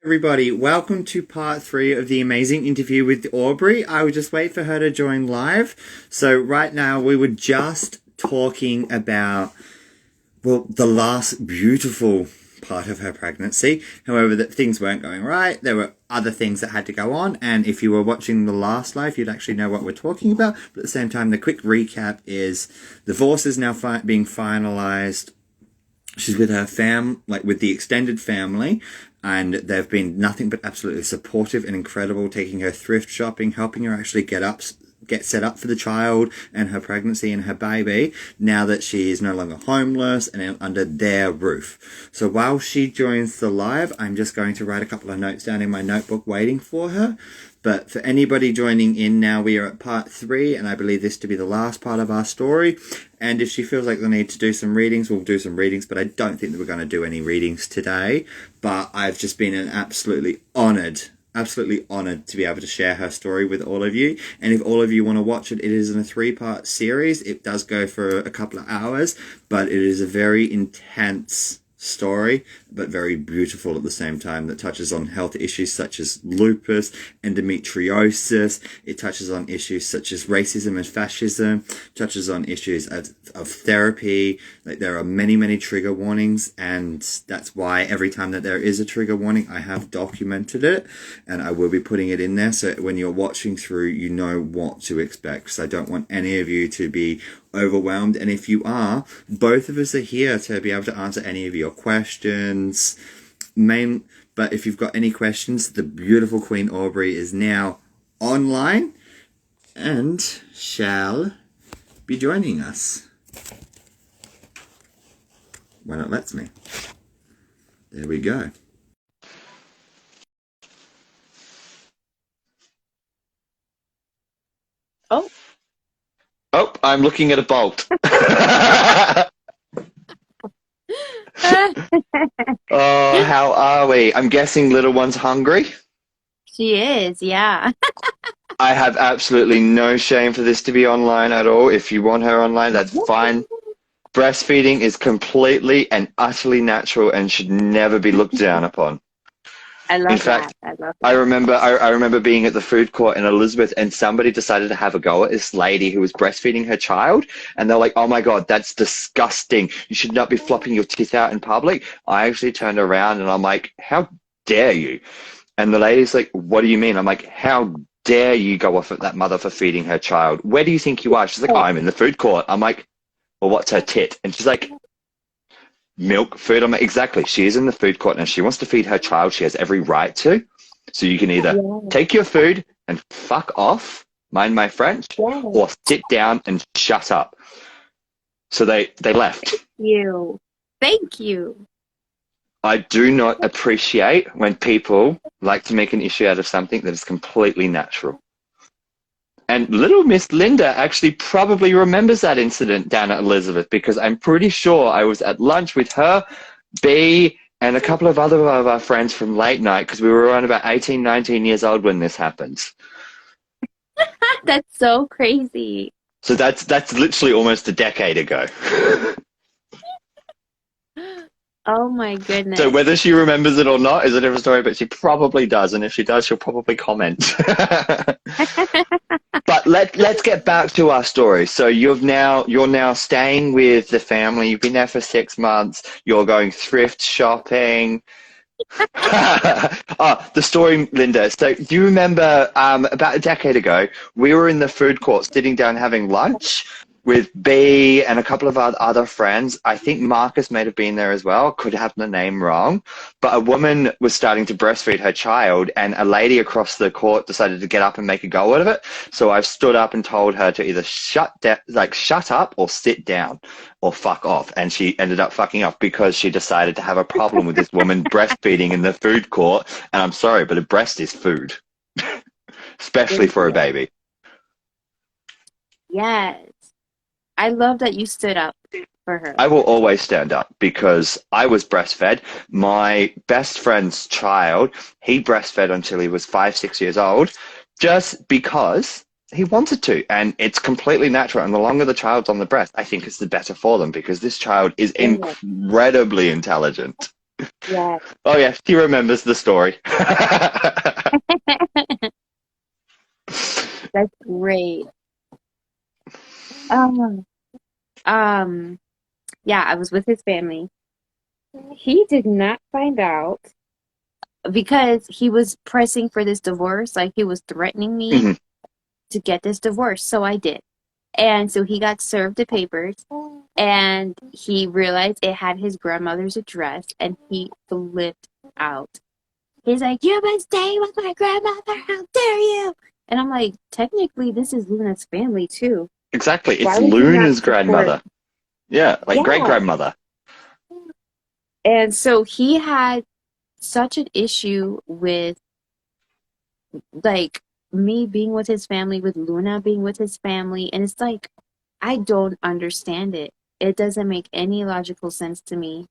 Everybody, welcome to part three of the amazing interview with Aubrey. I will just wait for her to join live. So right now we were just talking about, well, the last beautiful part of her pregnancy. However, that things weren't going right. There were other things that had to go on. And if you were watching the last live, you'd actually know what we're talking about. But at the same time, the quick recap is the divorce is now being finalized. She's with her with the extended family, and they've been nothing but absolutely supportive and incredible, taking her thrift shopping, helping her actually get set up for the child and her pregnancy and her baby, now that she is no longer homeless and under their roof. So while she joins the live, I'm just going to write a couple of notes down in my notebook waiting for her. But for anybody joining in now, we are at part three, and I believe this to be the last part of our story. And if she feels like the need to do some readings, we'll do some readings, but I don't think that we're going to do any readings today. But I've just been absolutely honoured to be able to share her story with all of you. And if all of you want to watch it, it is in a 3-part series. It does go for a couple of hours, but it is a very intense story, but very beautiful at the same time, that touches on health issues such as lupus, endometriosis. It touches on issues such as racism and fascism, touches on issues of therapy. Like, there are many trigger warnings, and that's why every time that there is a trigger warning, I have documented it, and I will be putting it in there so when you're watching through, you know what to expect, because I don't want any of you to be overwhelmed. And if you are, both of us are here to be able to answer any of your questions. But if you've got any questions, the beautiful Queen Aubrey is now online and shall be joining us when it lets me. There we go. Oh, I'm looking at a bolt. Oh, how are we? I'm guessing little one's hungry. She is, yeah. I have absolutely no shame for this to be online at all. If you want her online, that's fine. Breastfeeding is completely and utterly natural and should never be looked down upon. I In love fact, that. I love I that. remember I remember being at the food court in Elizabeth, and somebody decided to have a go at this lady who was breastfeeding her child, and they're like, "Oh my God, that's disgusting. You should not be flopping your teeth out in public." I actually turned around and I'm like, "How dare you?" And the lady's like, "What do you mean?" I'm like, "How dare you go off at that mother for feeding her child? Where do you think you are?" She's like, "Oh, I'm in the food court." I'm like, "Well, what's her tit?" And she's like, "Milk, food." I'm like, "Exactly. She is in the food court and she wants to feed her child. She has every right to. So you can either Yeah, take your food and fuck off, mind my French, yeah. or sit down and shut up." So they left. You. Thank you. I do not appreciate when people like to make an issue out of something that is completely natural. And little Miss Linda actually probably remembers that incident down at Elizabeth, because I'm pretty sure I was at lunch with her, B, and a couple of other of our friends from late night, because we were around about 18, 19 years old when this happens. That's so crazy. So that's literally almost a decade ago. Oh my So goodness. whether she remembers it or not is a different story, but she probably does, and if she does, she'll probably comment. But let's get back to our story. So you're now staying with the family. You've been there for 6 months. You're going thrift shopping. Oh, the story, Linda. So do you remember about a decade ago, we were in the food court sitting down having lunch with B and a couple of our other friends. I think Marcus may have been there as well. Could have the name wrong. But a woman was starting to breastfeed her child, and a lady across the court decided to get up and make a go out of it. So I stood up and told her to either shut up or sit down or fuck off. And she ended up fucking off because she decided to have a problem with this woman breastfeeding in the food court. And I'm sorry, but a breast is food, especially It for a is. baby. Yes. I love that you stood up for her. I will always stand up because I was breastfed. My best friend's child, he breastfed until he was 5, 6 years old, just because he wanted to. And it's completely natural. And the longer the child's on the breast, I think it's the better for them, because this child is Yeah. incredibly intelligent. Yeah. Oh yeah, she remembers the story. That's great. Um, um, yeah, I was with his family. He did not find out because he was pressing for this divorce, like he was threatening me hmm to get this divorce. So I did. And so he got served the papers and he realized it had his grandmother's address and he flipped out. He's like, "You've been staying with my grandmother. How dare you?" And I'm like, technically, this is Luna's family too. Exactly. Why It's would you not Luna's support? grandmother. Yeah, like great Yeah. grandmother. And so he had such an issue with like me being with his family, with Luna being with his family. And it's like, I don't understand it. It doesn't make any logical sense to me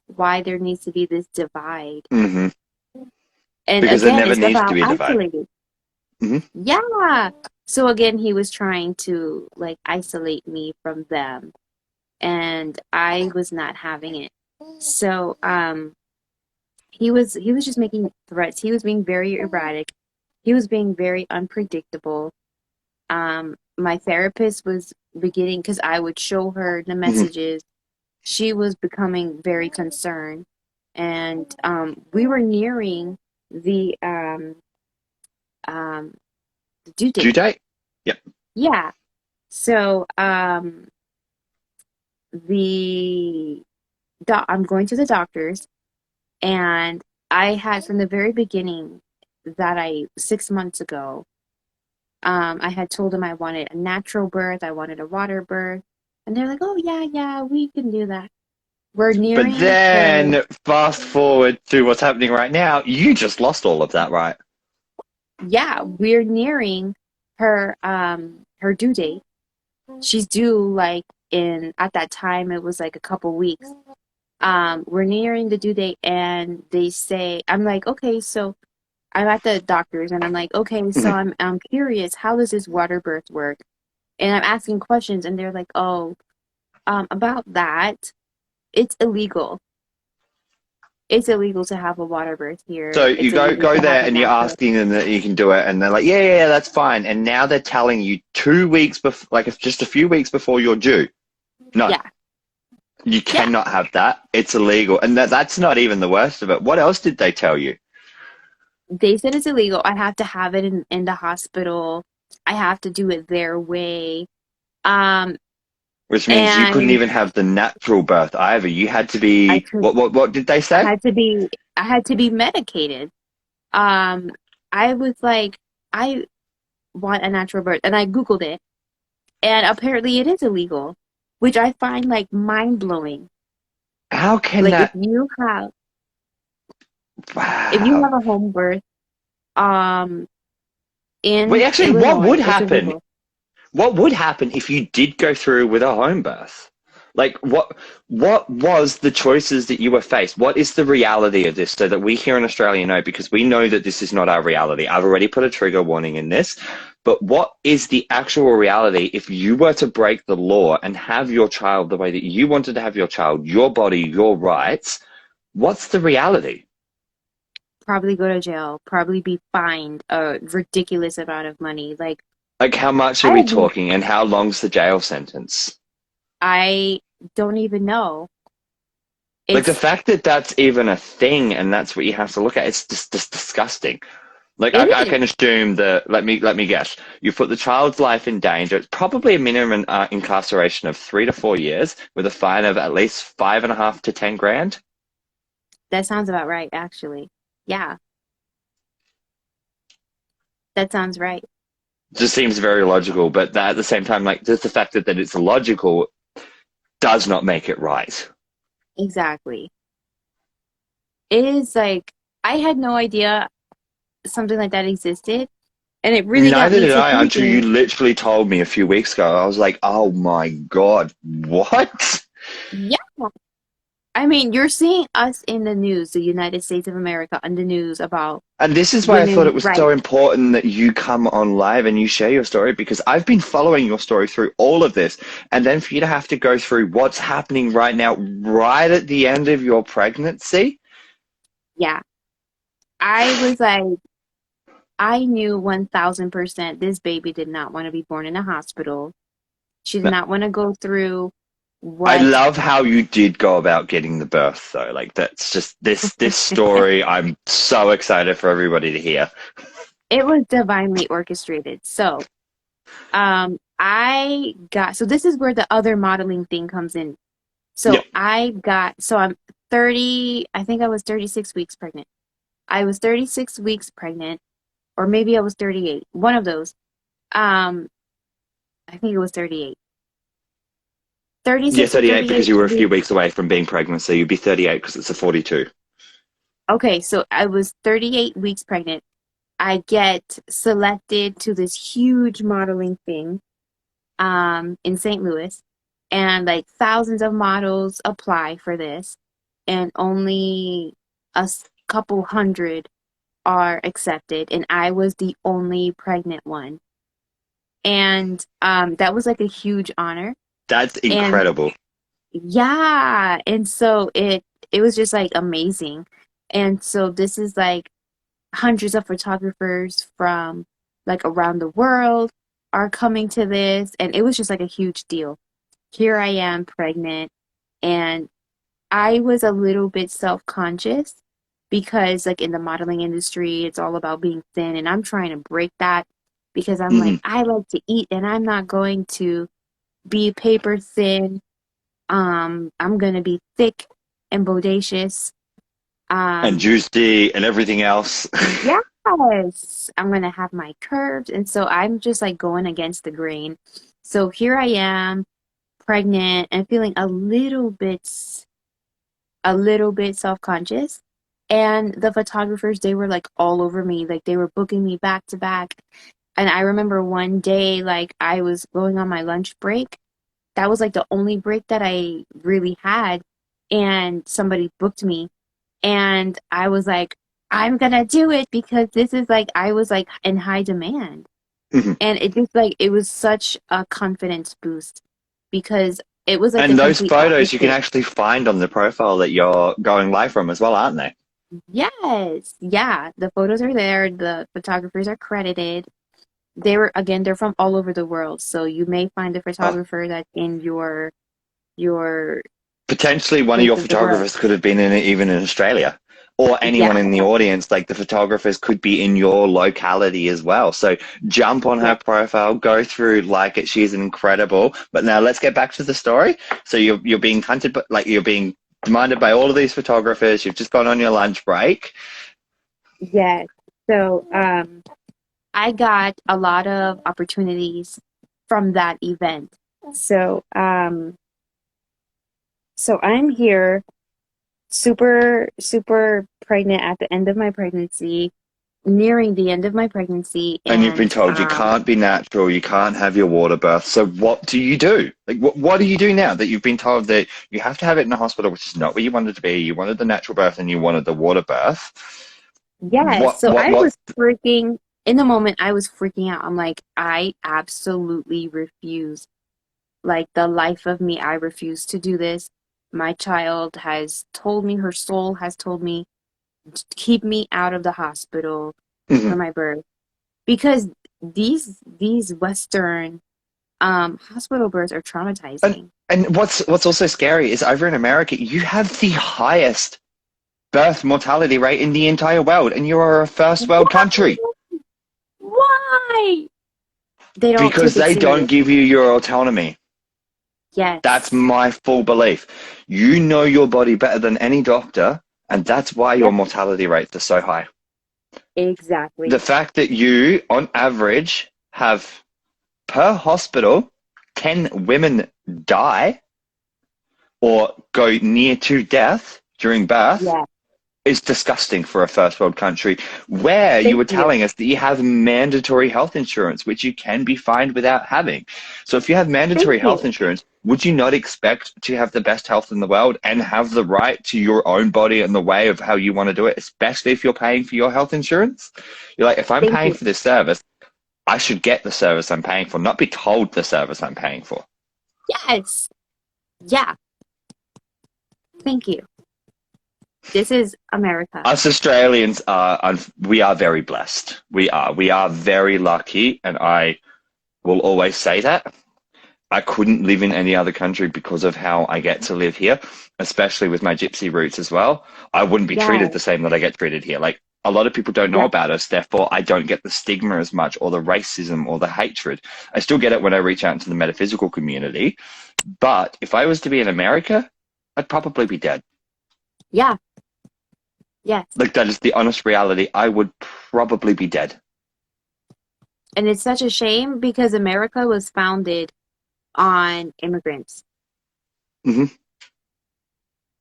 why there needs to be this divide. hmm And Because there again, never it's needs to about be a divide. isolating. hmm Yeah. So again, he was trying to like isolate me from them, and I was not having it. So he was just making threats. He was being very erratic. He was being very unpredictable. My therapist was beginning because I would show her the hmm messages. She was becoming very concerned, and we were nearing the um the due Due date. date? Yep. Yeah. So the I'm going to the doctors, and I had from the very beginning that I 6 months ago, I had told them I wanted a natural birth, I wanted a water birth, and they're like, "Oh yeah, yeah, we can do that." We're But nearing the then fast forward to what's happening right now, you just lost all of that, right? yeah, we're nearing her due date. She's due like in at that time it was like a couple weeks. We're nearing the due date and they say I'm like, okay, so I'm at the doctor's and I'm like, okay, so Mhm. I'm curious, how does this water birth work? And I'm asking questions and they're like, oh, about that, it's illegal. It's illegal to have a water birth So here. you It's go illegal go to have there a and you're natural. asking them that you can do it, and they're like, yeah, yeah, yeah, that's fine. And now they're telling you 2 weeks before, like it's just a few weeks before you're due. No, Yeah, you yeah. cannot have that. It's illegal, and that's not even the worst of it. What else did they tell you? They said it's illegal. I have to have it in the hospital. I have to do it their way. Um, Which means you couldn't and even have the natural birth either. You had to I be could, what did they I say? had to be, I had to be medicated. Um, I was like, I want a natural birth, and I Googled it, and apparently it is illegal, which I find like mind blowing. How can Like that? if you Wow. have a home birth, um, Wait, in actually, what Illinois, would it's happen? illegal. What would happen if you did go through with a home birth? Like what was the choices that you were faced? What is the reality of this so that we here in Australia know, because we know that this is not our reality. I've already put a trigger warning in this, but what is the actual reality if you were to break the law and have your child the way that you wanted to have your child, your body, your rights? What's the reality? Probably go to jail. Probably be fined a ridiculous amount of money. Like Like how much are I we have, talking and how long's the jail sentence? I don't even know. Like the It's fact that that's even a thing and that's what you have to look at, it's just disgusting. Like it I is can assume that. Let me guess. You put the child's life in danger. It's probably a minimum incarceration of 3 to 4 years with a fine of at least 5.5 to 10 grand. that sounds about right, actually. Yeah, that sounds right. Just seems very logical, but that, at the same time, like just the fact that it's logical does not make it right. Exactly. It is like I had no idea something like that existed, and it really got Neither me did to I until you thinking. literally told me a few weeks ago. I was like, oh my God, what? Yeah, I mean, you're seeing us in the news, the United States of America, on the news about And this is why I thought women's it was so rights. important that you come on live and you share your story, because I've been following your story through all of this. And then for you to have to go through what's happening right now, right at the end of your pregnancy, Yeah. I was like, I knew 1000% this baby did not want to be born in a hospital. She did No. not want to go through I what love how you did go about getting the birth, though. Like that's just this story. I'm so excited for everybody to hear. it was divinely orchestrated. So, so this is where the other modeling thing comes in. Yep. So I'm 30, I think I was 36 weeks pregnant. I was 36 weeks pregnant, or maybe I was 38. One of those. Um, I think it was 38. Yeah, 36 or 38 because 38 you were a few weeks. weeks away from being pregnant, so you'd be 38 because it's a 42. Okay, so I was 38 weeks pregnant. I get selected to this huge modeling thing in St. Louis, and like thousands of models apply for this, and only couple hundred are accepted, and I was the only pregnant one. And that was like a huge honor. That's And incredible. yeah, and so it was just like amazing. And so this is like hundreds of photographers from like around the world are coming to this, and it was just like a huge deal. Here I am pregnant, and I was a little bit self-conscious because like in the modeling industry it's all about being thin, and I'm trying to break that because I'm like, Hmm. I like to eat and I'm not going to be paper thin. I'm gonna be thick and bodacious. And um juicy and everything else. Yes, I'm gonna have my curves, and so I'm just like going against the grain. So here I am, pregnant and feeling a little bit self-conscious. And the photographers, they were like all over me, like they were booking me back to back. And I remember one day, like I was going on my lunch break. That was like the only break that I really had, and somebody booked me, and I was like, I'm gonna do it because this is like I was like in high demand. Mhm. And it just like it was such a confidence boost because it was like the And those complete photos you can opposite. actually find on the profile that you're going live from as well, aren't they? Yes, yeah, the photos are there, the photographers are credited. They're from all over the world, so you may find a Oh, photographer that's in your potentially one of place your of the world. photographers could have been in it even in Australia. Or Yeah, anyone in the audience, like the photographers could be in your locality as well. So jump on yeah, her profile, go through, like it. She's incredible. But now let's get back to the story. So you're being hunted, but like you're being demanded by all of these photographers. You've just gone on your lunch break. yes. So, I got a lot of opportunities from that event. So, so I'm here, super, super pregnant at the end of my pregnancy, nearing the end of my pregnancy, And you've been and told you can't be natural, you can't have your water birth. So what do you do? Like, what do you do now that you've been told that you have to have it in a hospital, which is not where you wanted to be? You wanted the natural birth and you wanted the water birth. yes, What, so what, I what? was freaking, in the moment, I was freaking out. I'm like, I absolutely refuse. Like, the life of me, I refuse to do this. My child has told me, her soul has told me, keep me out of the hospital for Mhm. my birth. Because these Western hospital births are And, traumatizing. and what's also scary is over in America, you have the highest birth mortality rate in the entire world, and you are a first world country Why? Why? They don't because take it they don't serious. give you your autonomy. That's Yes. my full belief. You know your body better than any doctor, and that's why your Yep. mortality rates are so high. The Exactly. fact that you, on average, have per hospital 10 women die or go near to death during birth Yeah. is disgusting for a first world country where you Thank were you. telling us that you have mandatory health insurance, which you can be fined without having. So if you have Thank mandatory health you. insurance, would you not expect to have the best health in the world and have the right to your own body and the way of how you want to do it, especially if you're paying for your health insurance? You're like, if I'm Thank paying you. for this service, I should get the service I'm paying for, not be told the service I'm paying for. Yes. Yeah. Thank you. This is America. Us Australians we are very blessed. We are very lucky, and I will always say that. I couldn't live in any other country because of how I get to live here, especially with my gypsy roots as well. I wouldn't be Yeah, treated the same that I get treated here. Like a lot of people don't know yeah, about us, therefore I don't get the stigma as much or the racism or the hatred. I still get it when I reach out into the metaphysical community, but if I was to be in America, I'd probably be dead. yeah, yes. Like that is the honest reality. I would probably be dead. And it's such a shame because America was founded on immigrants. Hmm.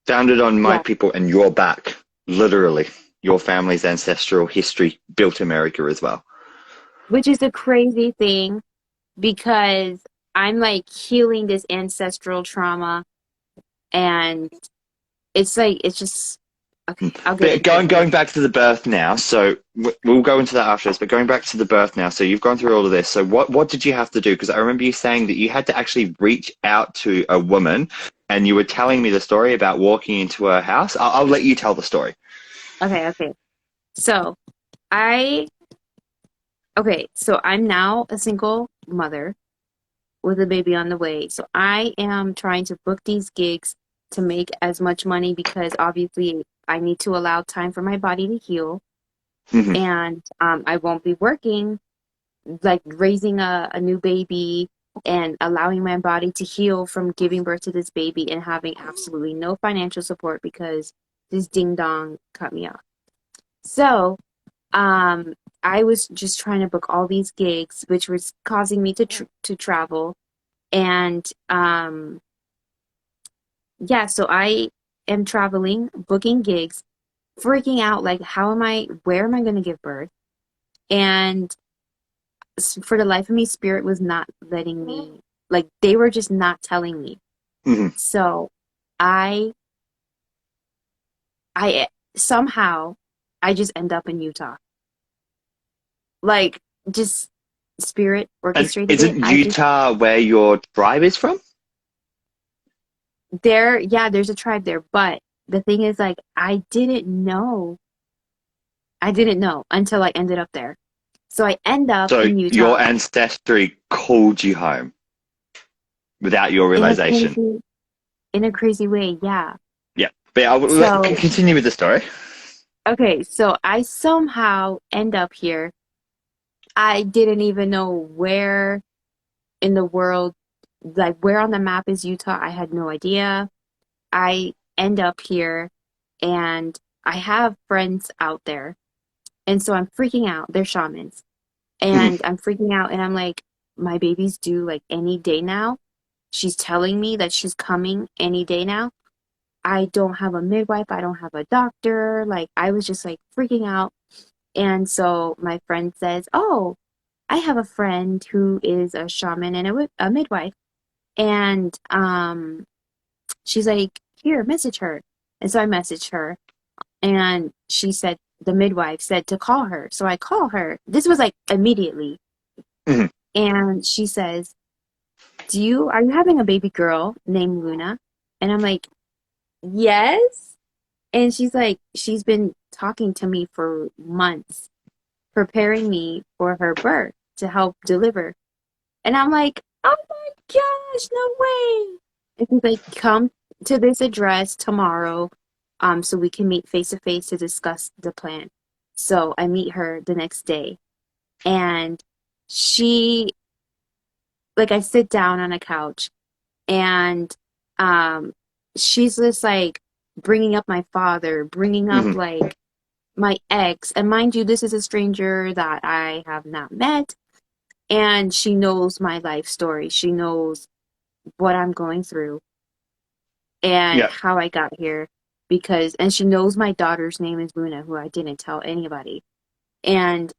Founded on my Yeah, people and your back, literally. Your family's ancestral history built America as well. which is a crazy thing because I'm like healing this ancestral trauma and it's like it's just okay, I'll get But into it going later. back to the birth now, so we'll go into that after this. But going back to the birth now, so you've gone through all of this. So what did you have to do? Because I remember you saying that you had to actually reach out to a woman, and you were telling me the story about walking into her house. I'll let you tell the story. Okay, okay. So I so I'm now a single mother with a baby on the way. So I am trying to book these gigs to make as much money because obviously I need to allow time for my body to heal Hmm. and I won't be working like raising a new baby and allowing my body to heal from giving birth to this baby and having absolutely no financial support because this ding dong cut me off. So, um, I was just trying to book all these gigs, which was causing me to travel. And yeah, so I am traveling, booking gigs, freaking out like, where am I going to give birth? And for the life of me, Spirit was not letting me, like, they were just not telling me. Hmm. So I, I somehow, I just end up in Utah. Like, just Spirit And orchestrated it. isn't Utah where your tribe is from? Yeah, there's a tribe there, but the thing is, like, I didn't know until I ended up there. So I end up So in your Utah ancestry called you home without your in a realization. crazy way, yeah. Yeah. But I will So, continue with the story. okay, so I somehow end up here. I didn't even know where in the world, like where on the map is Utah. I had no idea. I end up here and I have friends out there. And so I'm freaking out. They're shamans. Mhm. And I'm freaking out and I'm like, my baby's due like any day now. She's telling me that she's coming any day now. I don't have a midwife. I don't have a doctor. Like, I was just like freaking out. And so my friend says, oh, I have a friend who is a shaman and a midwife. And she's like, here, message her. And so I messaged her. And she said, the midwife said to call her. So I call her. This was like immediately. Mhm. And she says, are you having a baby girl named Luna? And I'm like, yes. And she's like, she's been talking to me for months, preparing me for her birth to help deliver. And I'm like, oh my gosh, no way. And she's like, come to this address tomorrow, so we can meet face to face to discuss the plan. So I meet her the next day, and she, like, I sit down on a couch, and um, she's just like bringing up my father, bringing up Mhm. like my ex, and mind you, this is a stranger that I have not met, and she knows my life story. She knows what I'm going through and Yeah. how I got here and she knows my daughter's name is Luna, who I didn't tell anybody. And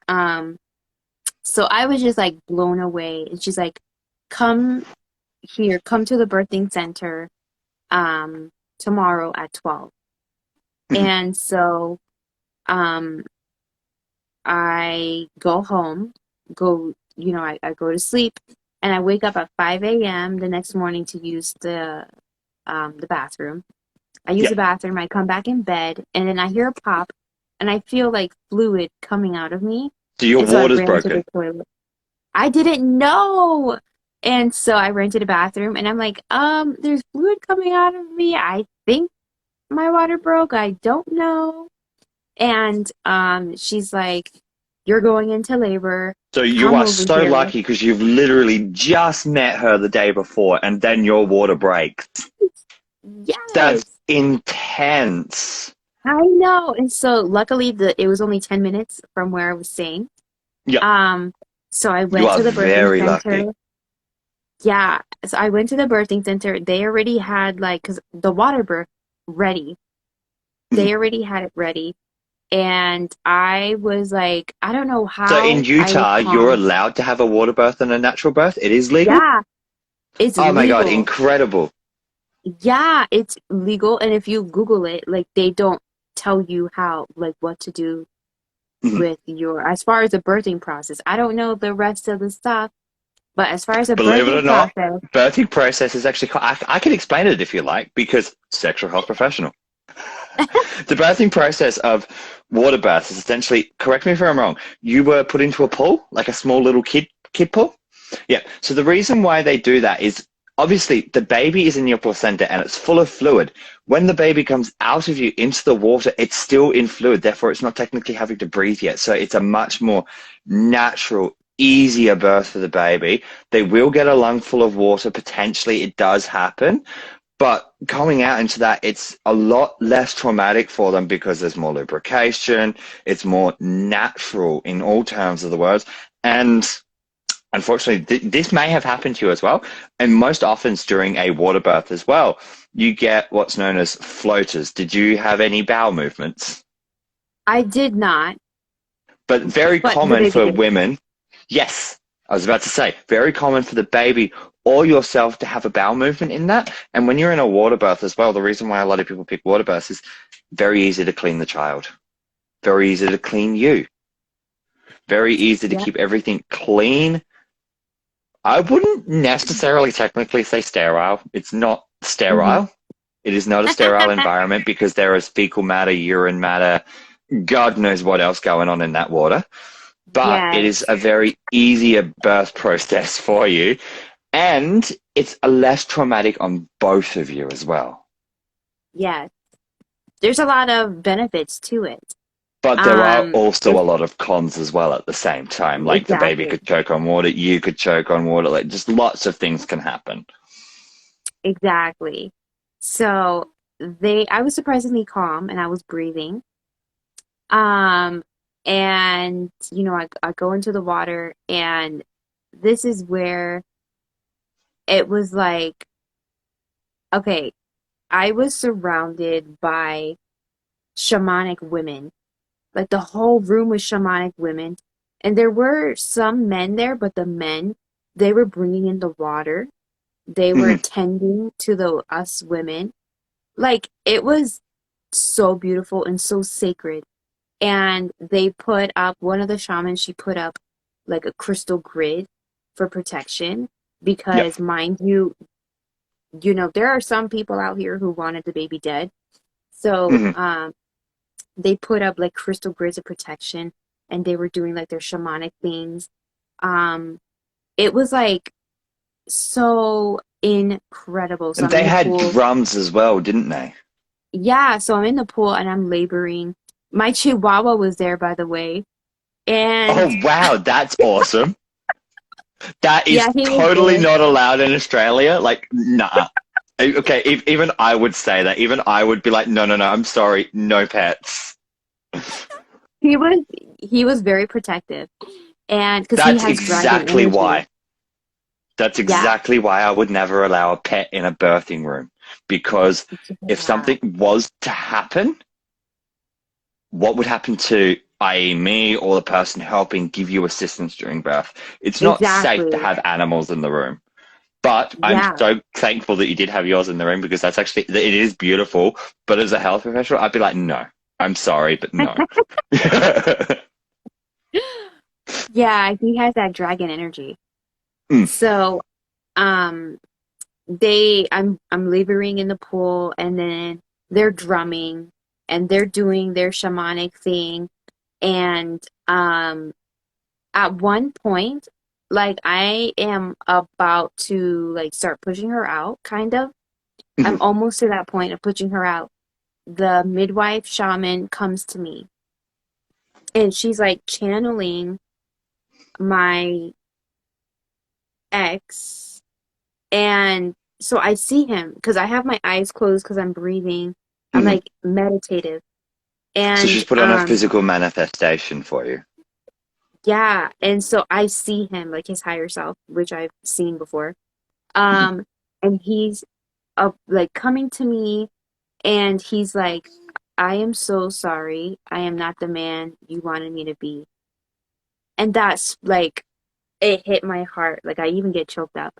so I was just like blown away. And she's like, come here, come to the birthing center tomorrow at 12. Mhm. And so um I go home, I go to sleep and I wake up at 5 a.m. the next morning to use the bathroom. I use Yeah. the bathroom, I come back in bed, and then I hear a pop, and I feel like fluid coming out of me. So your And so I water's ran to broken. the toilet. I didn't know. And so I ran to the bathroom and I'm like, there's fluid coming out of me. I think my water broke. I don't know. And she's like, you're going into labor. So you Come are over so here. lucky because you've literally just met her the day before and then your water breaks. That's Yes, intense. I know. And so luckily it was only 10 minutes from where I was staying. Yeah, Um, so I you went are to the birthing very lucky. center. Yeah, so I went to the birthing center. They already had like, cause the water birth ready. Mhm. They already had it ready. And I was like, I don't know So in how I was Utah, you're calm. allowed to have a water birth and a natural birth. It is legal. Yeah, it's Oh my God, legal. incredible. Yeah, it's legal. And if you Google it, like they don't tell you how, like what to do Mhm. with as far as the birthing process. I don't know the rest of the stuff, but as far as the Believe it birthing or not, process, birthing process is actually, I can explain it if you like, because sexual health professional. The birthing process of water births is essentially, correct me if I'm wrong, you were put into a pool, like a small little kid pool? Yeah. So the reason why they do that is obviously the baby is in your placenta and it's full of fluid. When the baby comes out of you into the water, it's still in fluid. Therefore, it's not technically having to breathe yet. So it's a much more natural, easier birth for the baby. They will get a lung full of water. Potentially, it does happen. But coming out into that, it's a lot less traumatic for them because there's more lubrication. It's more natural in all terms of the words. And unfortunately, this may have happened to you as well. And most often it's during a water birth as well. You get what's known as floaters. Did you have any bowel movements? I did not, But very but the common baby for did. women. Yes, I was about to say, very common for the baby or yourself to have a bowel movement in that. And when you're in a water birth as well, the reason why a lot of people pick water births is very easy to clean the child, very easy to clean you, very easy to Yeah. keep everything clean. I wouldn't necessarily technically say sterile. It's not Hmm. sterile. It is not a sterile environment because there is fecal matter, urine matter, God knows what else going on in that water. But it is Yes, a very easier birth process for you. And it's a less traumatic on both of you as well. yes. There's a lot of benefits to it. But there are also If a lot of cons as well at the same time. Like the baby exactly, could choke on water, you could choke on water. Like just lots of things can happen. exactly. So I was surprisingly calm and I was breathing. Um, and I go into the water and this is where it was like, okay, I was surrounded by shamanic women. Like the whole room was shamanic women. And there were some men there, but the men, they were bringing in the water. They were Mhm. tending to the us women. Like it was so beautiful and so sacred. And they put up one of the shamans, she put up like a crystal grid for protection Yep. because mind you, there are some people out here who wanted the baby dead. So Mhm. they put up like crystal grids of protection and they were doing like their shamanic things. Um it was like so incredible. So And I'm in they the had pool. drums as well, didn't they? Yeah, so I'm in the pool and I'm laboring. My chihuahua was there, by the way. And Oh, wow, that's awesome. That yeah, is he was totally there. not allowed in Australia. Like, nah. Okay, even I would say that. Even I would be like, no, no, no, I'm sorry, no pets. He was he was very protective. And because he That's has dragon exactly energy. why. That's Yeah. exactly why I would never allow a pet in a birthing room. Because if Yeah. something was to happen, what would happen to, i.e., me or the person helping give you assistance during birth? It's not safe to Exactly. have animals in the room. But I'm Yeah. so thankful that you did have yours in the room because that's actually, it is beautiful. But as a health professional, I'd be like, no, I'm sorry, but no. Yeah, he has that dragon energy. Mm. So, um I'm laboring in the pool and then they're drumming and they're doing their shamanic thing. And at one point, like I am about to like start pushing her out, kind of. I'm Mhm. almost to that point of pushing her out. The midwife shaman comes to me and she's like channeling my ex. And so I see him because I have my eyes closed because I'm breathing. I'm Mhm. like meditative. So she's And put on a physical manifestation for you. yeah, and so I see him like his higher self, which I've seen before. Mhm. Um and he's like coming to me and he's like, I am so sorry. I am not the man you wanted me to be. And that's like it hit my heart. Like I even get choked up.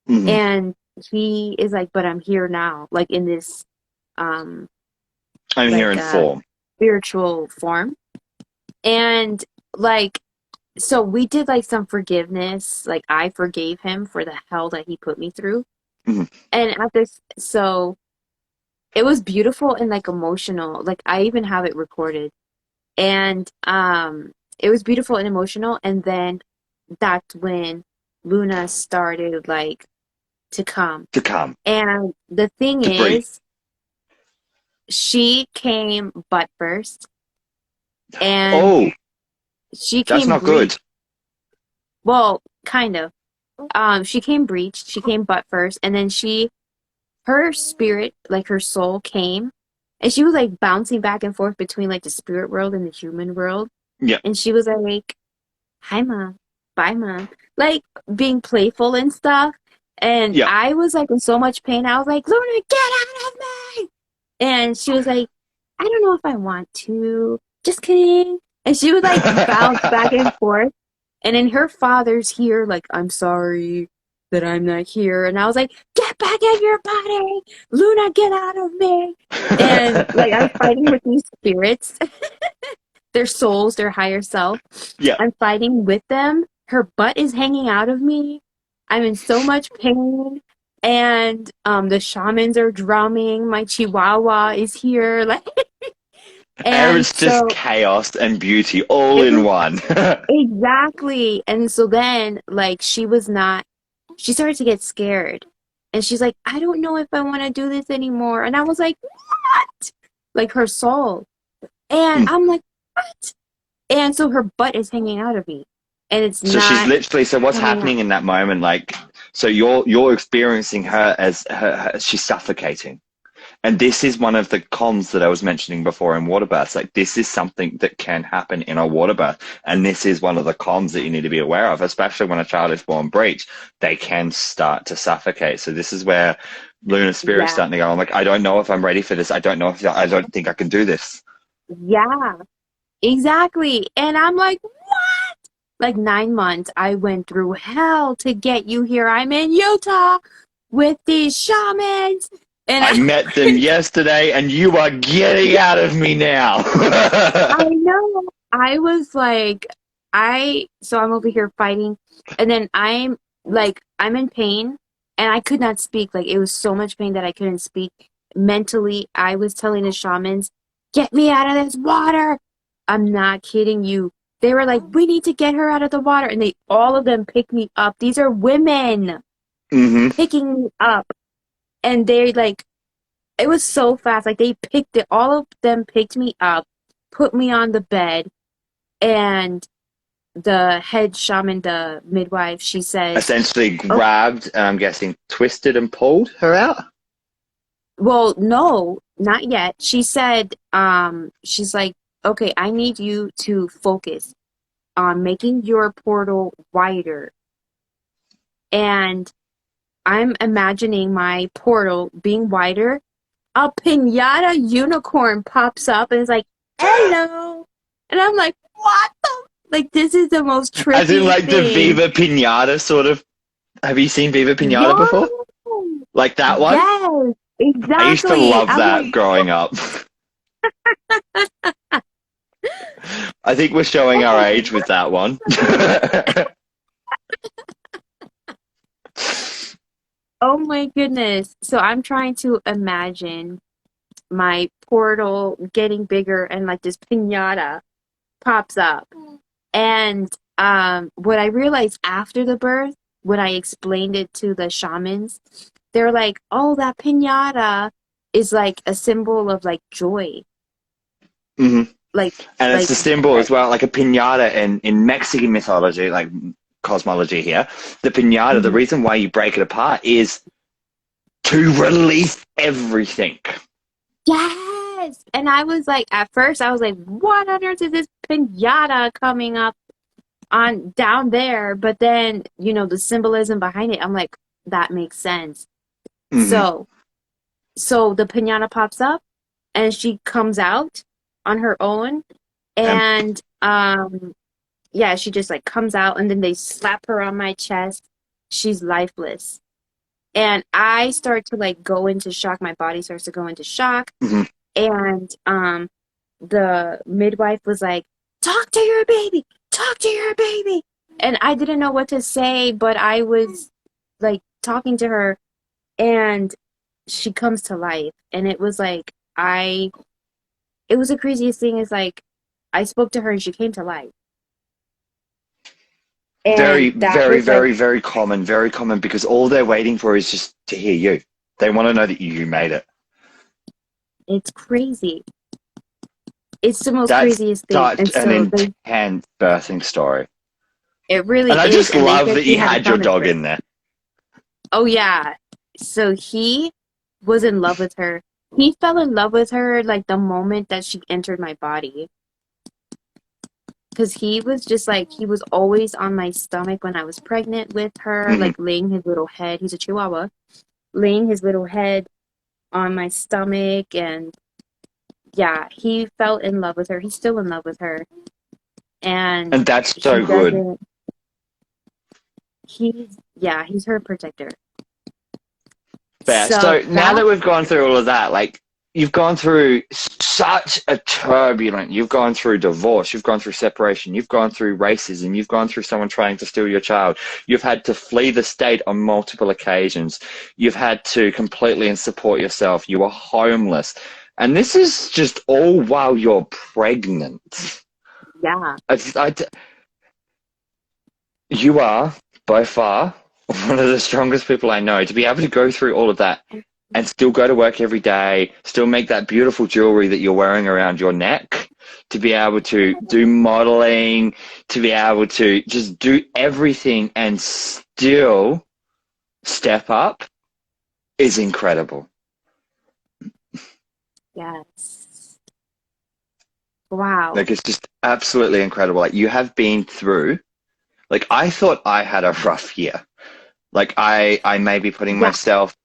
Mhm. And he is like, but I'm here now, like in this um I'm here like in form. spiritual form. And like so we did like some forgiveness. Like I forgave him for the hell that he put me through. Mhm. And at this so it was beautiful and like emotional. Like I even have it recorded. And it was beautiful and emotional. And then that's when Luna started like to come. To come. And the thing To breathe. is, she came butt first and Oh, she that's came not breached. good. Well, kind of. She came breached, she came butt first, and then her spirit, like her soul came, and she was like bouncing back and forth between like the spirit world and the human world. Yeah. And she was like, hi mom, bye mom, like being playful and stuff. And Yeah. I was like in so much pain. I was like, Luna, get out of me. And she was like, I don't know if I want to. Just kidding. And she would like bounce back and forth. And then her father's here, like, I'm sorry that I'm not here. And I was like, get back in your body. Luna, get out of me. And like I'm fighting with these spirits, their souls, their higher self. Yeah. I'm fighting with them. Her butt is hanging out of me. I'm in so much pain. And the shamans are drumming. My chihuahua is here. Like And and it's just so chaos and beauty all it in was one. exactly. And so then like she started to get scared. And she's like, I don't know if I want to do this anymore. And I was like, what? Like her soul. And Mm. I'm like, what? And so her butt is hanging out of me. And it's So she's not literally, so what's coming out. happening in that moment? Like, so you're experiencing her as she's suffocating. And this is one of the cons that I was mentioning before in water baths. Like, this is something that can happen in a water bath. And this is one of the cons that you need to be aware of, especially when a child is born breech. They can start to suffocate. So this is where Lunar Spirit's Yeah. starting to go, I'm like, I don't know if I'm ready for this. I don't know if I don't think I can do this. Yeah. Exactly. And I'm like, what? Like 9 months, I went through hell to get you here. I'm in Utah with these shamans. And I met them yesterday and you are getting out of me now. I know. I was like, so I'm over here fighting, and then I'm in pain, and I could not speak. Like, it was so much pain that I couldn't speak. Mentally, I was telling the shamans, get me out of this water. I'm not kidding you. They were like, we need to get her out of the water. And all of them picked me up. These are women hmm picking me up. And it was so fast. Like, they picked it. All of them picked me up, put me on the bed, and the head shaman, the midwife, she says, Essentially oh, grabbed, and I'm guessing twisted and pulled her out. well, no, not yet. She said, she's like, okay, I need you to focus on making your portal wider. And I'm imagining my portal being wider. A pinata unicorn pops up and is like, hello. And I'm like, what the? Like, this is the most As in trippy like the thing. Viva Pinata sort of. Have you seen Viva Pinata Yeah. before? Like that one? Yes, I used to exactly. love I'm that like, growing up. I think we're showing our age with that one. oh my goodness. So I'm trying to imagine my portal getting bigger and like this piñata pops up. And what I realized after the birth, when I explained it to the shamans, they're like, oh, that piñata is like a symbol of like joy. Mm-hmm. Like, and it's like a symbol as well, like a piñata in Mexican mythology, like cosmology here. The piñata, the reason why you break it apart is to release everything. yes. And I was like, at first, I was like, what on earth is this piñata coming up on down there? But then, you know, the symbolism behind it, I'm like, that makes sense. Mm-hmm. So the piñata pops up and she comes out on her own. And yeah, she just like comes out and then they slap her on my chest. She's lifeless. And I start to like go into shock. My body starts to go into shock. Mm-hmm. And the midwife was like, talk to your baby, talk to your baby. And I didn't know what to say, but I was like talking to her and she comes to life. And it was like, it was the craziest thing is like, I spoke to her and she came to life. Very, And that very, was like, very common because all they're waiting for is just to hear you. They want to know that you made it. it's crazy. It's the most That's craziest thing. such And an so intense birthing story. it really And I is. just And they love said that she you had your stomach dog birth. in there. Oh yeah. So he was in love with her. He fell in love with her like the moment that she entered my body. Because he was just like, he was always on my stomach when I was pregnant with her, Mm-hmm. like laying his little head. He's a chihuahua. Laying his little head on my stomach. And yeah, he fell in love with her. He's still in love with her. And And that's he so good. doesn't, he's her protector. Fair. So So now that we've gone through all of that, like you've gone through such a turbulent, you've gone through divorce, you've gone through separation, you've gone through racism, you've gone through someone trying to steal your child, you've had to flee the state on multiple occasions, you've had to completely support yourself, you were homeless. And this is just all while you're pregnant. yeah. You are, by far, one of the strongest people I know. To be able to go through all of that and still go to work every day, still make that beautiful jewelry that you're wearing around your neck, to be able to do modeling, to be able to just do everything and still step up is incredible. Yes. Wow. Like, it's just absolutely incredible. Like, you have been through, like, I thought I had a rough year. Like, I may be putting myself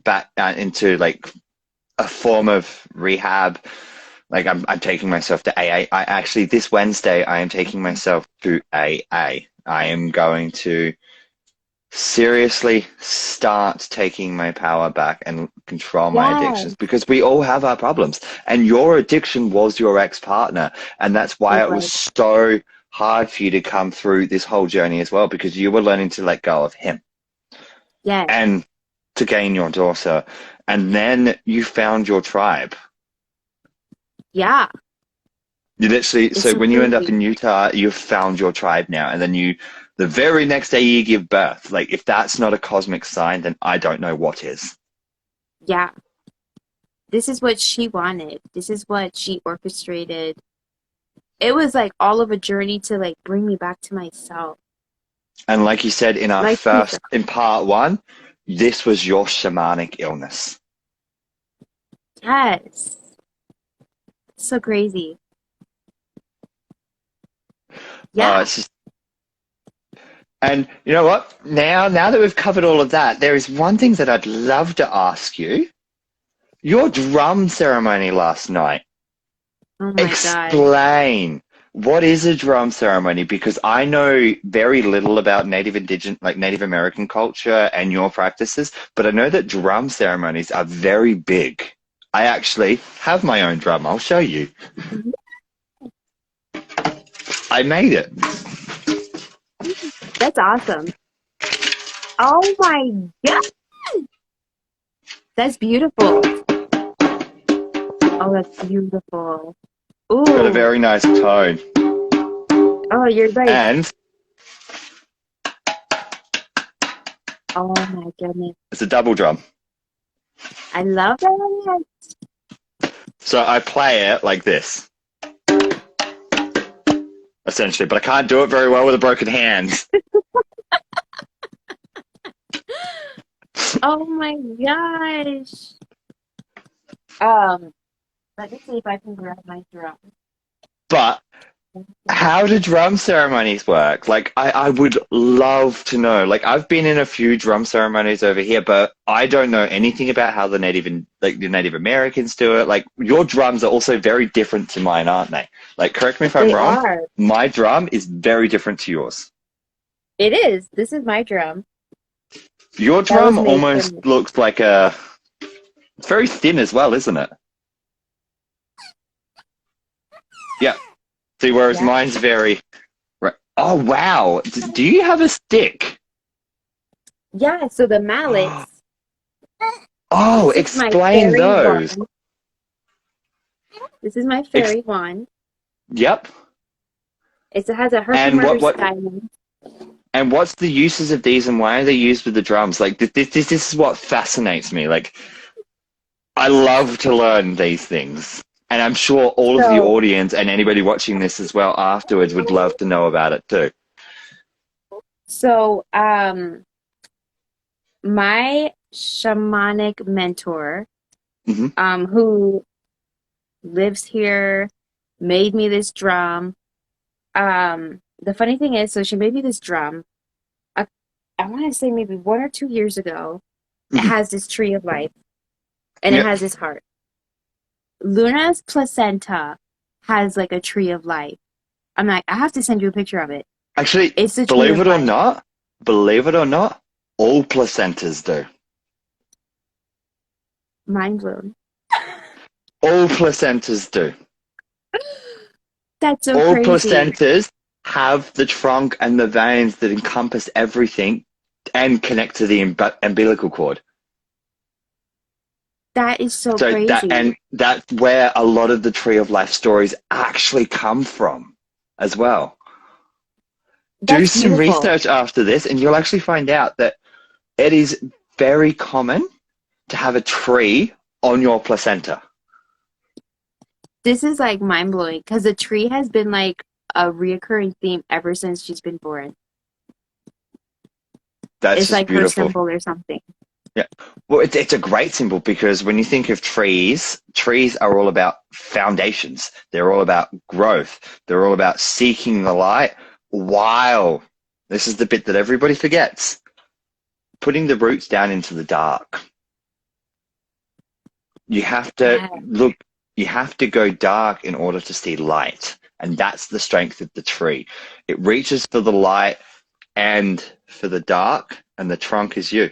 back into like a form of rehab. Like I'm taking myself to AA. I actually, this Wednesday, I am taking myself to AA. I am going to seriously start taking my power back and control my addictions, because we all have our problems. And your addiction was your ex-partner. And that's why it was so hard for you to come through this whole journey as well, because you were learning to let go of him. Yes. And to gain your daughter. And then you found your tribe. Yeah. You literally, It's so so when you end up crazy. in Utah, you've found your tribe now. And then the very next day you give birth. Like, if that's not a cosmic sign, then I don't know what is. Yeah. This is what she wanted. This is what she orchestrated. It was like all of a journey to like bring me back to myself. And like you said in our Like in part one, this was your shamanic illness. Yes. So crazy. Yeah. It's just, and you know what? Now that we've covered all of that, there is one thing that I'd love to ask you. Your drum ceremony last night. Oh my God. Explain. What is a drum ceremony? Because I know very little about Native American culture and your practices, but I know that drum ceremonies are very big. I actually have my own drum. I'll show you. Mhm. I made it. That's awesome. Oh my God. That's beautiful. Oh, that's beautiful. It's got a Ooh. very nice tone. Oh, you're like, And oh my goodness. it's a double drum. I love that. So I play it like this, essentially, but I can't do it very well with a broken hand. Oh my gosh. Um, let me see if I can grab my drum. But how do drum ceremonies work? Like, I would love to know. Like, I've been in a few drum ceremonies over here, but I don't know anything about how the Native Americans do it. Like, your drums are also very different to mine, aren't they? Like, correct me if I'm They wrong. are. My drum is very different to yours. It is. This is my drum. Your That was drum made for almost me. looks like it's very thin as well, isn't it? Yeah. See, whereas Yeah. mine's very. Oh wow! Do you have a stick? Yeah, so the mallets. Oh, This is my explain fairy those. wand. This is my Ex- fairy wand. yep. It has a And Herkimer's diamond. and what's the uses of these, and why are they used with the drums? Like this is what fascinates me. Like I love to learn these things, and I'm sure all of the So, audience and anybody watching this as well afterwards would love to know about it too. so, my shamanic mentor, Hmm. who lives here, made me this drum. The funny thing is, so she made me this drum. I, I want to say maybe 1 or 2 years ago. It Hmm. has this tree of life, and it Yep. has this heart. Luna's placenta has like a tree of life. I'm like, I have to send you a picture of it. Actually, It's the tree of life. believe it or not, all placentas do. Mind blown. All placentas do. That's so All crazy. placentas have the trunk and the veins that encompass everything and connect to the umbilical cord. That is so So crazy. that's where a lot of the tree of life stories actually come from as well. Do That's some beautiful. research after this and you'll actually find out that it is very common to have a tree on your placenta. This is like mind blowing because the tree has been like a reoccurring theme ever since she's been born. That's It's just like her beautiful. symbol or something. Yeah. Well, it's a great symbol because when you think of trees, trees are all about foundations. They're all about growth. They're all about seeking the light. While this is the bit that everybody forgets, putting the roots down into the dark. You have to Yeah. look, you have to go dark in order to see light. And that's the strength of the tree. It reaches for the light and for the dark, and the trunk is you.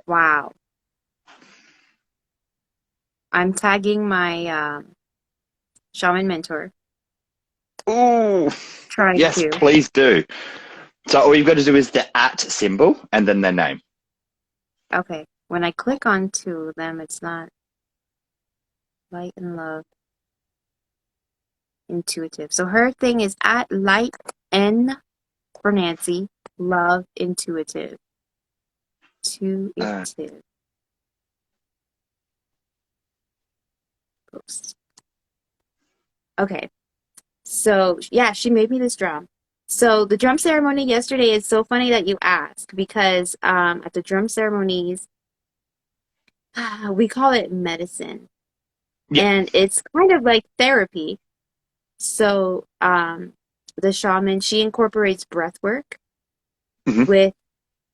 Wow. I'm tagging my shaman mentor. Ooh, Trying yes, to. please do. So all you've got to do is the @ symbol and then their name. Okay. When I click onto them, it's not light and love intuitive. So her thing is at light N for Nancy, love intuitive. Uh, Intuitive post. Okay. So yeah, she made me this drum. So the drum ceremony yesterday is so funny that you ask because at the drum ceremonies we call it medicine yeah. and it's kind of like therapy. So the shaman she incorporates breath work Hmm. with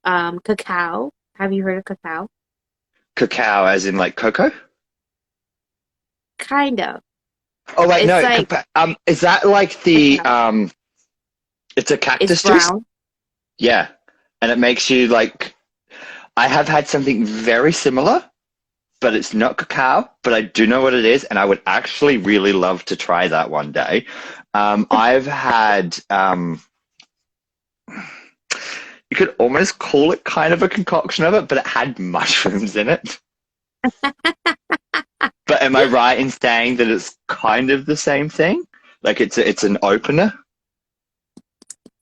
cacao. Have you heard of cacao? Cacao, as in like cocoa. Kind of. Oh wait, It's no. like Is that like the cacao. It's a It's cactus juice. brown. Yeah, and it makes you like. I have had something very similar, but it's not cacao. But I do know what it is, and I would actually really love to try that one day. I've had. You could almost call it kind of a concoction of it, but it had mushrooms in it. But am I right in saying that it's kind of the same thing? Like it's an opener?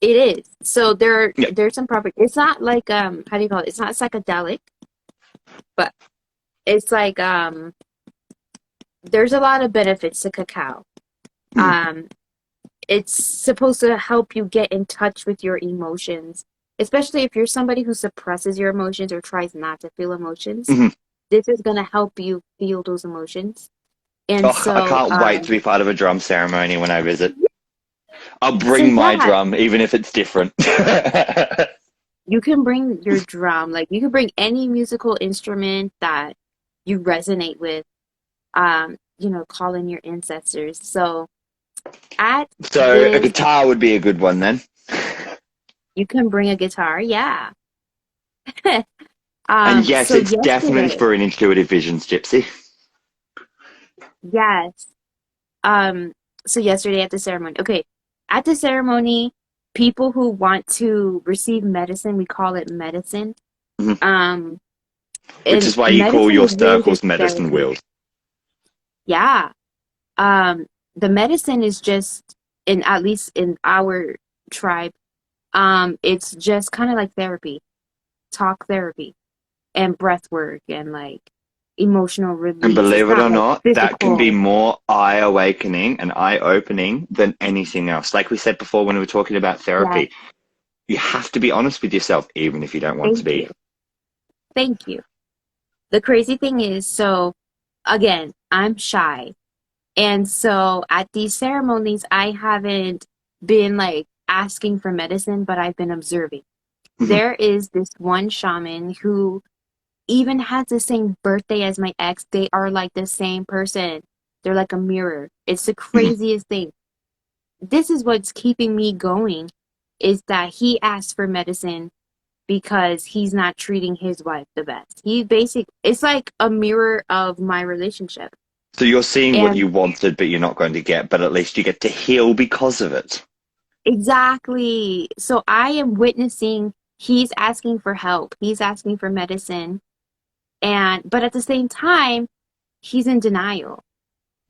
It is. So Yeah. there's some property. It's not like how do you call it? It's not psychedelic, but it's like there's a lot of benefits to cacao. Mhm. Um, it's supposed to help you get in touch with your emotions, especially if you're somebody who suppresses your emotions or tries not to feel emotions. Mhm. This is gonna help you feel those emotions. And Oh, I so can't wait to be part of a drum ceremony when I visit. I'll so bring my yeah, drum, even if it's different. you can bring your drum, like you can bring any musical instrument that you resonate with, call in your ancestors. So at So a this, guitar would be a good one then. you can bring a guitar, yeah. And yes, So it's definitely yesterday, for an intuitive visions, Gypsy. yes. Um, so yesterday at the ceremony, okay, at the ceremony, people who want to receive medicine, we call it medicine. Mhm. Um, Which and is why you call medicine your is really circles just medicine therapy. wheels. Yeah. The medicine is just in at least in our tribe, it's just kind of like therapy, talk therapy, and breath work and like emotional And release. It's believe it not or like not, that can be physical. more eye awakening and eye opening than anything else. Like we said before when we were talking about Yeah, therapy, you have to be honest with yourself, even if you don't want to thank be. you. Thank you. The crazy thing is, so again, I'm shy. And so at these ceremonies, I haven't been like asking for medicine, but I've been observing. Mhm. There is this one shaman who even has the same birthday as my ex. They are like the same person. They're like a mirror. It's the Mhm. craziest thing. This is what's keeping me going is that he asked for medicine because he's not treating his wife the best. It's like a mirror of my relationship. So you're seeing what And you wanted, but you're not going to get, but at least you get to heal because of it. exactly. So I am witnessing he's asking for help. He's asking for medicine. But at the same time, he's in denial.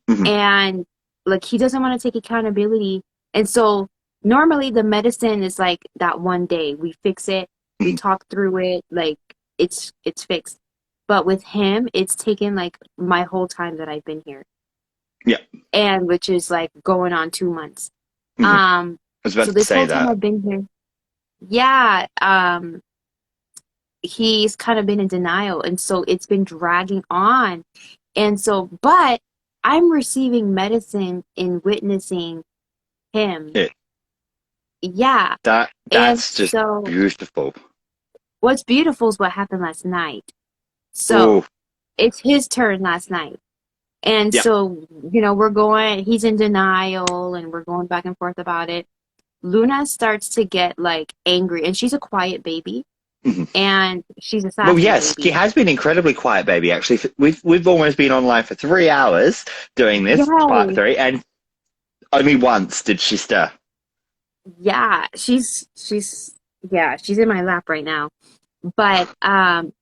Mhm. And like he doesn't want to take accountability. And so normally the medicine is like that one day we fix it, we Mhm. talk through it, like it's fixed. But with him, it's taken like my whole time that I've been here, Yeah. and which is like going on 2 months. Mhm. I Um, was so about to this say whole time that. I've been here, yeah, he's kind of been in denial, and so it's been dragging on. And so, but I'm receiving medicine in witnessing him. Yeah. Yeah. And That's just so beautiful. what's beautiful is what happened last night. So Oh, it's his turn last night. And yeah. so, he's in denial and we're going back and forth about it. Luna starts to get like angry and she's a quiet baby Mhm. and she's a Well, sassy yes, she baby. has been incredibly quiet, baby. Actually, we've almost been online for 3 hours doing this part Yes. three, and only once did she stir. Yeah. She's in my lap right now. But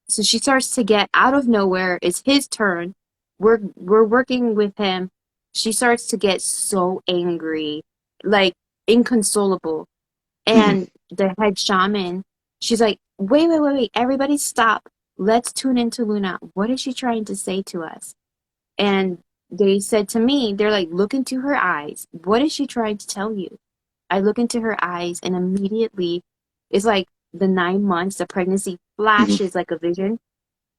so she starts to get out of nowhere. It's his turn. We're working with him. She starts to get so angry, like inconsolable. Mhm. And the head shaman, she's like, wait, everybody stop. Let's tune into Luna. What is she trying to say to us? And they said to me, they're like, look into her eyes. What is she trying to tell you? I look into her eyes and immediately it's like the 9 months, the pregnancy Mhm. flashes like a vision.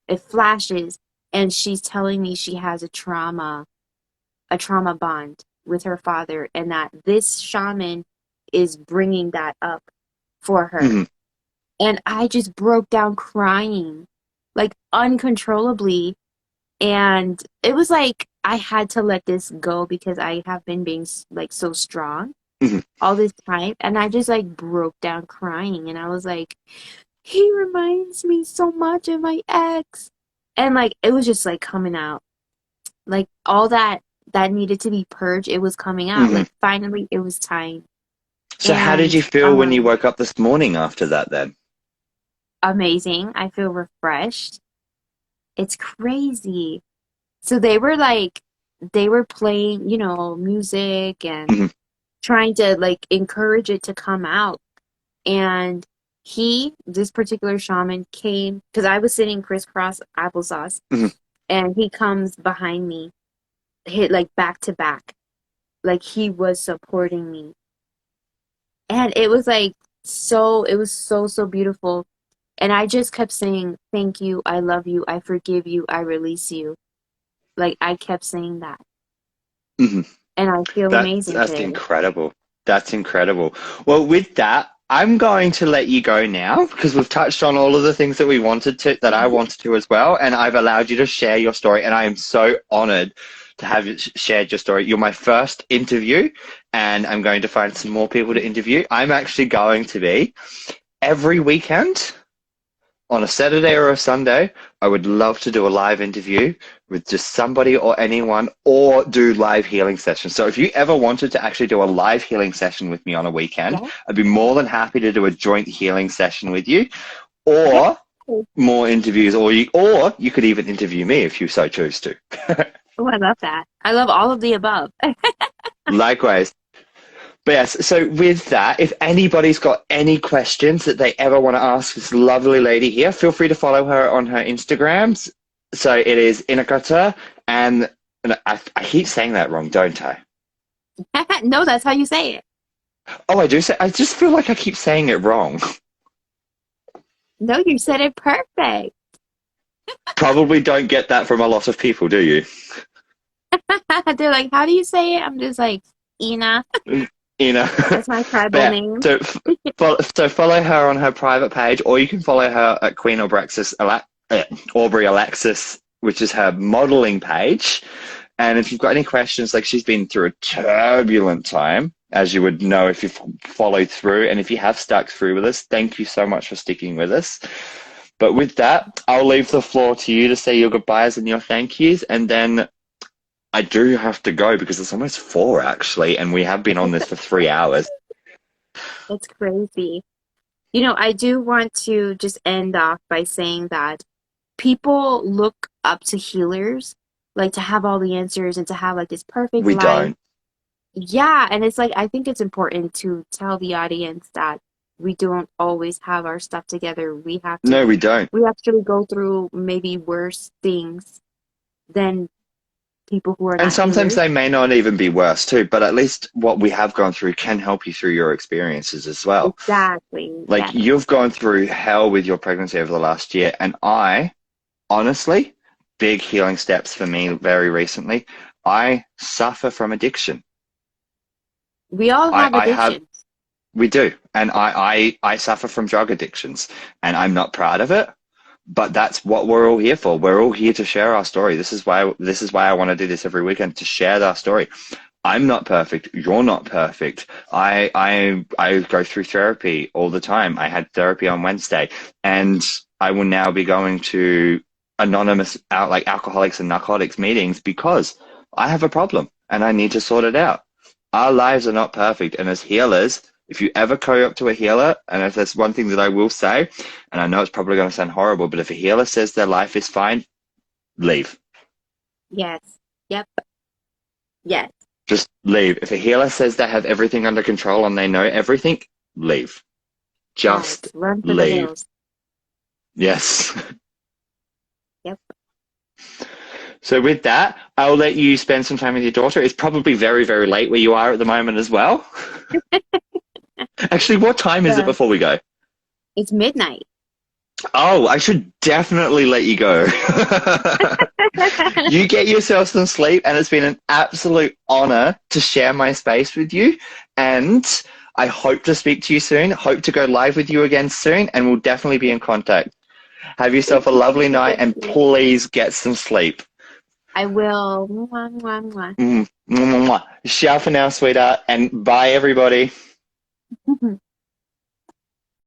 It flashes and she's telling me she has a trauma bond with her father and that this shaman is bringing that up for her. Mhm. And I just broke down crying like uncontrollably. And it was like I had to let this go because I have been being like so strong Mhm. all this time. And I just like broke down crying. And I was like, he reminds me so much of my ex. And like it was just like coming out. Like all that needed to be purged, it was coming out. Mhm. Like finally it was time. So, how did And you feel when you woke up this morning after that? Then. amazing. I feel refreshed. It's crazy. So they were playing, you know, music and Mhm. trying to like encourage it to come out. And this particular shaman came because I was sitting crisscross applesauce, Mhm. and he comes behind me, hit like back to back, like he was supporting me. And it was like it was so beautiful. And I just kept saying, thank you, I love you, I forgive you, I release you. Like I kept saying that. Mhm. And I feel amazing That's today. incredible. That's incredible. Well, with that, I'm going to let you go now because we've touched on all of the things that we wanted to, that I wanted to as well, and I've allowed you to share your story, and I am so honored to have you shared your story. You're my first interview, and I'm going to find some more people to interview. I'm actually going to be every weekend on a Saturday or a Sunday. I would love to do a live interview with just somebody or anyone, or do live healing sessions. So if you ever wanted to actually do a live healing session with me on a weekend, Yeah. I'd be more than happy to do a joint healing session with you, Yeah. or more interviews, or you could even interview me if you so choose to. Oh, I love that. I love all of the above. Likewise. But yes, so with that, if anybody's got any questions that they ever want to ask this lovely lady here, feel free to follow her on her Instagrams. So it is Inacota, and I keep saying that wrong, don't I? No, that's how you say it. Oh, I do say, I just feel like I keep saying it wrong. No, you said it perfect. Probably don't get that from a lot of people, do you? They're like, how do you say it? I'm just like, Ina. You know, That's my but tribal yeah, name. so follow her on her private page, or you can follow her at Aubrey Alexis, which is her modeling page. And if you've got any questions, like she's been through a turbulent time, as you would know if you've followed through, and if you have stuck through with us, thank you so much for sticking with us. But with that, I'll leave the floor to you to say your goodbyes and your thank yous, and then I do have to go because it's almost 4 actually, and we have been on this for 3 hours. It's crazy. You know, I do want to just end off by saying that people look up to healers, like to have all the answers and to have like this perfect We life. don't. Yeah, and it's like I think it's important to tell the audience that we don't always have our stuff together. No, we don't. We actually go through maybe worse things than people who are And not sometimes healers. they may not even be worse too, but at least what we have gone through can help you through your experiences as well. Exactly. Like Yes. you've gone through hell with your pregnancy over the last year, and I, honestly, big healing steps for me very recently. I suffer from addiction. We all I, have I have, addictions. we do. And I suffer from drug addictions, and I'm not proud of it, but that's what we're all here for. We're all here to share our story. This is why I want to do this every weekend, to share our story. I'm not perfect. You're not perfect. I go through therapy all the time. I had therapy on Wednesday, and I will now be going to anonymous like Alcoholics and Narcotics meetings because I have a problem and I need to sort it out. Our lives are not perfect, and as healers, if you ever go up to a healer, and if there's one thing that I will say, and I know it's probably going to sound horrible, but if a healer says their life is fine, leave. Yes. Yep. Yes. Just leave. If a healer says they have everything under control and they know everything, leave. Yes. Just Run for the leave. hills. Yes. Yep. So with that, I'll let you spend some time with your daughter. It's probably very, very late where you are at the moment as well. Actually, what time is it So before we go? it's midnight. Oh, I should definitely let you go. You get yourself some sleep, and it's been an absolute honor to share my space with you. And I hope to speak to you soon. Hope to go live with you again soon, and we'll definitely be in contact. Have yourself Thank a you, lovely thank you, night, thank and you. please get some sleep. I will. Mwah, mwah, Ciao for now, sweetheart, and bye, everybody. mwah.